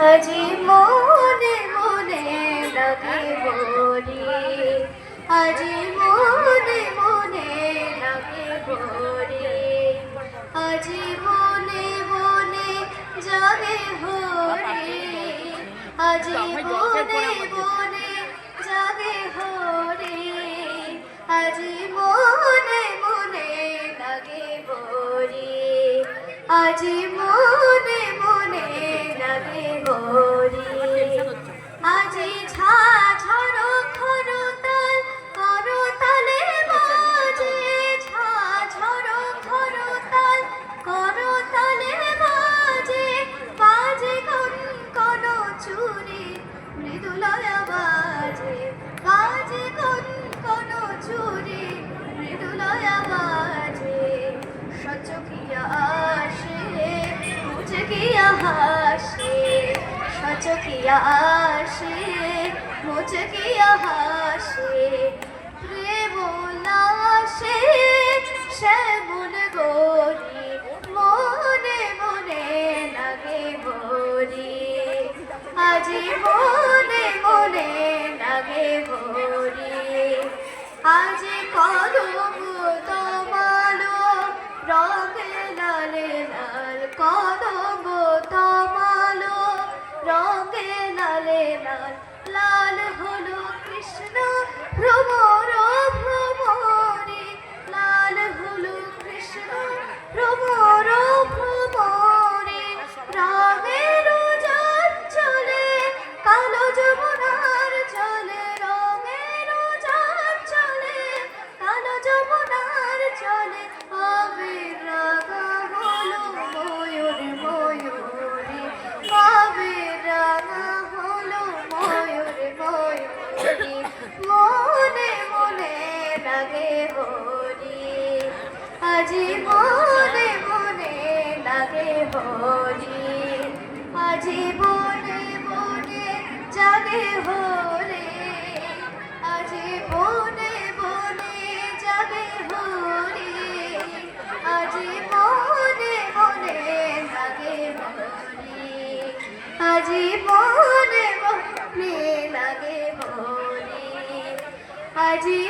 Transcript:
আজি মনে মনে লাগে বলি, আজি মনে মনে লাগে বলি, আজি মনে মনে জাগে হরি, আজি মনে মনে জাগে হরি, আজি মনে মনে লাগে বলি, আজি মনে মনে লাগে বলি, আজি ঝাঝর খরতাল করতালে বাজে, ঝাঝর খরতাল করতালে বাজে, বাজে কনকন চুরি মৃদুলয়া বাজে, বাজে কনকন চুরি মৃদুলয়া বাজে, সচকিয়া আসে মুচকিয়া হাসে, সচকিয়া আসে মুচকিয়া হাসে, প্রেম উল্লাসে শ্যামল গরি, মনে মনে লাগে বলি, আজি মনে মনে লাগে বলি, আজি কদম তমালো রঙে লালে লাল, কদম তমালো রঙে লালে লাল, লাল হলো কৃষ্ণ ভ্রমর ভ্রমরে, লাল হলো কৃষ্ণ ভ্রমর ভ্রমরে, রামের যার চলে কালো যমুনার চলে, রঙের যার চলে কালো যমুনার চলে, আবির রাগা হলো ময়ূর ময়ূরে, আবির রাগা হলো ময়ূর ময়ূরে, মনে মনে লাগে হরি, আজি মনে মনে লাগে হরি, আজি বনে বনে জাগে হরে, আজি বনে বনে জাগে হরে, আজি মনে মনে লাগে হরি, আজি মনে মনে লাগে হরি, আজি